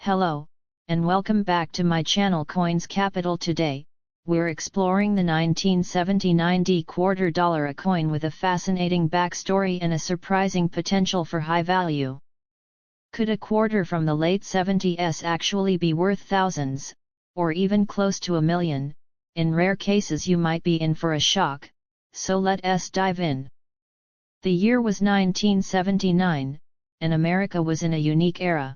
Hello, and welcome back to my channel Coins Capital. Today, we're exploring the 1979 quarter dollar, a coin with a fascinating backstory and a surprising potential for high value. Could a quarter from the late 70s actually be worth thousands, or even close to a million? In rare cases you might be in for a shock, so let's dive in. The year was 1979, and America was in a unique era.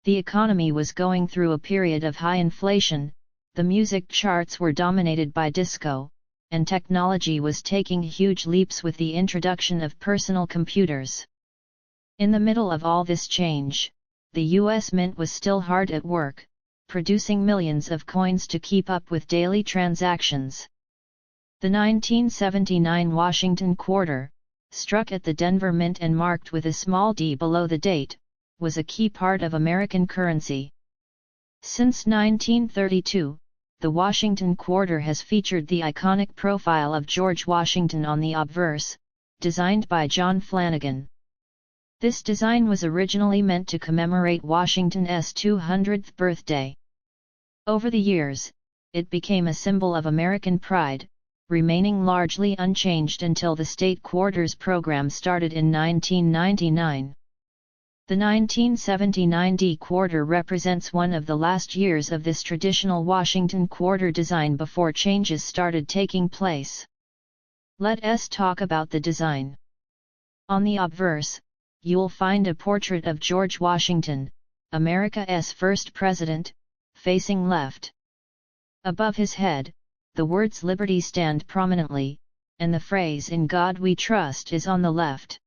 The economy was going through a period of high inflation, the music charts were dominated by disco, and technology was taking huge leaps with the introduction of personal computers. In the middle of all this change, the US Mint was still hard at work, producing millions of coins to keep up with daily transactions. The 1979 Washington quarter, struck at the Denver Mint and marked with a small d below the date, was a key part of American currency. Since 1932, the Washington quarter has featured the iconic profile of George Washington on the obverse, designed by John Flanagan. This design was originally meant to commemorate Washington's 200th birthday. Over the years, it became a symbol of American pride, remaining largely unchanged until the state quarters program started in 1999. The 1979 quarter represents one of the last years of this traditional Washington quarter design before changes started taking place. Let's talk about the design. On the obverse, you'll find a portrait of George Washington, America's first president, facing left. Above his head, the words "Liberty" stand prominently, and the phrase "In God We Trust" is on the left.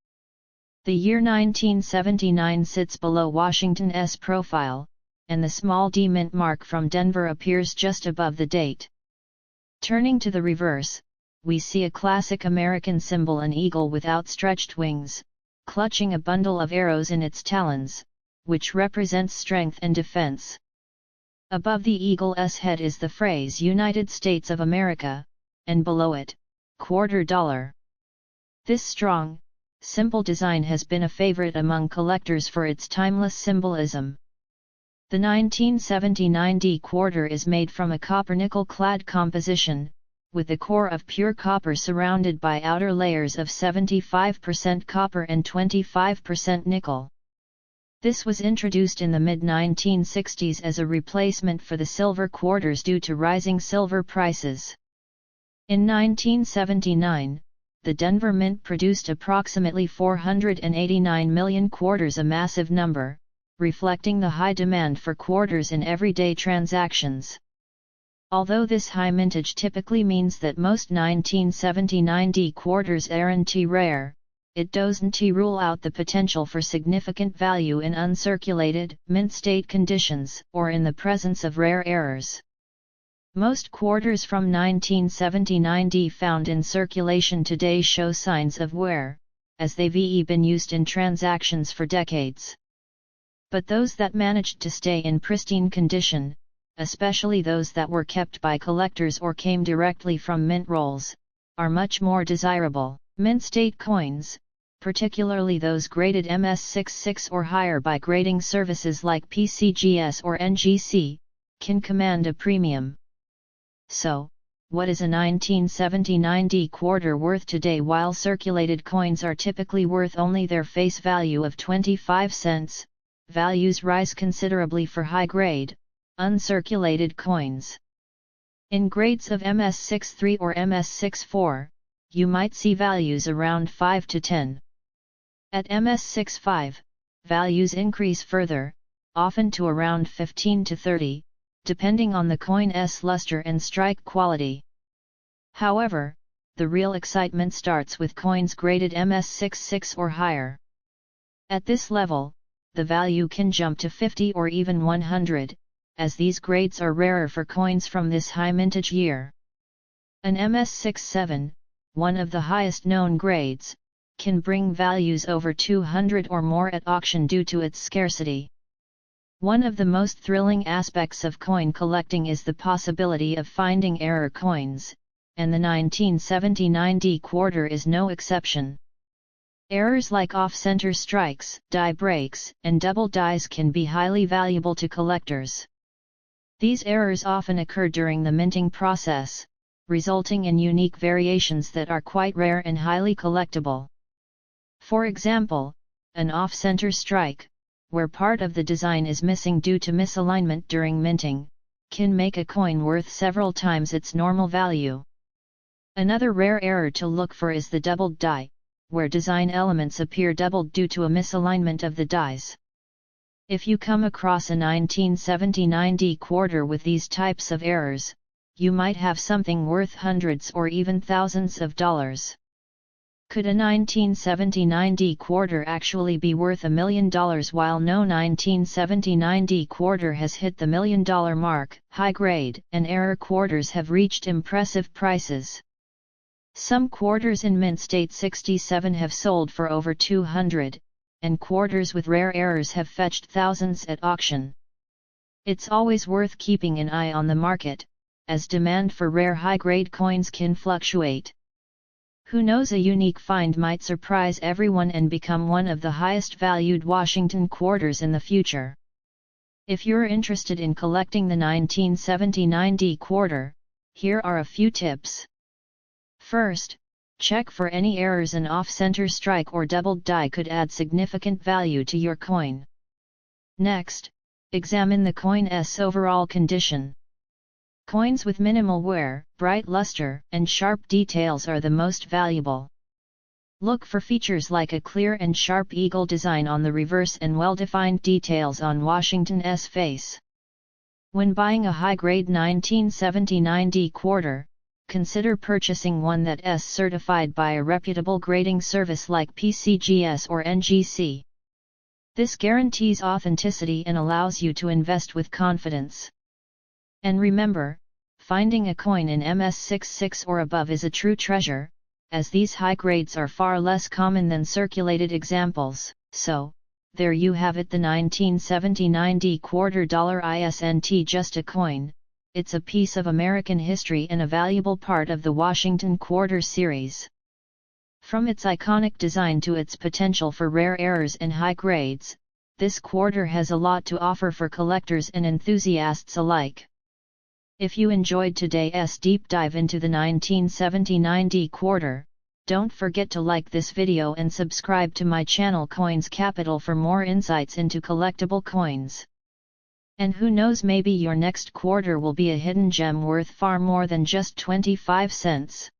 The year 1979 sits below Washington's profile, and the small d mint mark from Denver appears just above the date. Turning to the reverse, we see a classic American symbol, an eagle with outstretched wings, clutching a bundle of arrows in its talons, which represents strength and defense. Above the eagle's head is the phrase "United States of America," and below it, "quarter dollar." This strong, simple design has been a favorite among collectors for its timeless symbolism. The 1979 quarter is made from a copper-nickel-clad composition, with the core of pure copper surrounded by outer layers of 75% copper and 25% nickel. This was introduced in the mid-1960s as a replacement for the silver quarters due to rising silver prices. In 1979, the Denver Mint produced approximately 489 million quarters, a massive number, reflecting the high demand for quarters in everyday transactions. Although this high mintage typically means that most 1979 quarters aren't rare, it doesn't rule out the potential for significant value in uncirculated, mint state conditions or in the presence of rare errors. Most quarters from 1979 found in circulation today show signs of wear, as they've been used in transactions for decades. But those that managed to stay in pristine condition, especially those that were kept by collectors or came directly from mint rolls, are much more desirable. Mint state coins, particularly those graded MS66 or higher by grading services like PCGS or NGC, can command a premium. So, what is a 1979 quarter worth today? While circulated coins are typically worth only their face value of 25 cents, values rise considerably for high-grade, uncirculated coins. In grades of MS63 or MS64, you might see values around 5 to 10. At MS65, values increase further, often to around 15 to 30, depending on the coin's luster and strike quality. However, the real excitement starts with coins graded MS66 or higher. At this level, the value can jump to 50 or even 100, as these grades are rarer for coins from this high mintage year. An MS67, one of the highest known grades, can bring values over 200 or more at auction due to its scarcity. One of the most thrilling aspects of coin collecting is the possibility of finding error coins, and the 1979 quarter is no exception. Errors like off-center strikes, die breaks, and double dies can be highly valuable to collectors. These errors often occur during the minting process, resulting in unique variations that are quite rare and highly collectible. For example, an off-center strike, where part of the design is missing due to misalignment during minting, can make a coin worth several times its normal value. Another rare error to look for is the doubled die, where design elements appear doubled due to a misalignment of the dies. If you come across a 1979 D quarter with these types of errors, you might have something worth hundreds or even thousands of dollars. Could a 1979 D quarter actually be worth $1 million? While no 1979 D quarter has hit the $1 million mark, high-grade and error quarters have reached impressive prices. Some quarters in mint state 67 have sold for over 200, and quarters with rare errors have fetched thousands at auction. It's always worth keeping an eye on the market, as demand for rare high-grade coins can fluctuate. Who knows, a unique find might surprise everyone and become one of the highest valued Washington quarters in the future. If you're interested in collecting the 1979 D quarter, here are a few tips. First, check for any errors. An off-center strike or doubled die could add significant value to your coin. Next, examine the coin's overall condition. Coins with minimal wear, bright luster, and sharp details are the most valuable. Look for features like a clear and sharp eagle design on the reverse and well-defined details on Washington's face. When buying a high-grade 1979 D quarter, consider purchasing one that's certified by a reputable grading service like PCGS or NGC. This guarantees authenticity and allows you to invest with confidence. And remember, finding a coin in MS66 or above is a true treasure, as these high grades are far less common than circulated examples. So, there you have it, the 1979 D quarter dollar isn't just a coin, it's a piece of American history and a valuable part of the Washington Quarter series. From its iconic design to its potential for rare errors and high grades, this quarter has a lot to offer for collectors and enthusiasts alike. If you enjoyed today's deep dive into the 1979 D quarter, don't forget to like this video and subscribe to my channel Coins Capital for more insights into collectible coins. And who knows, maybe your next quarter will be a hidden gem worth far more than just 25 cents.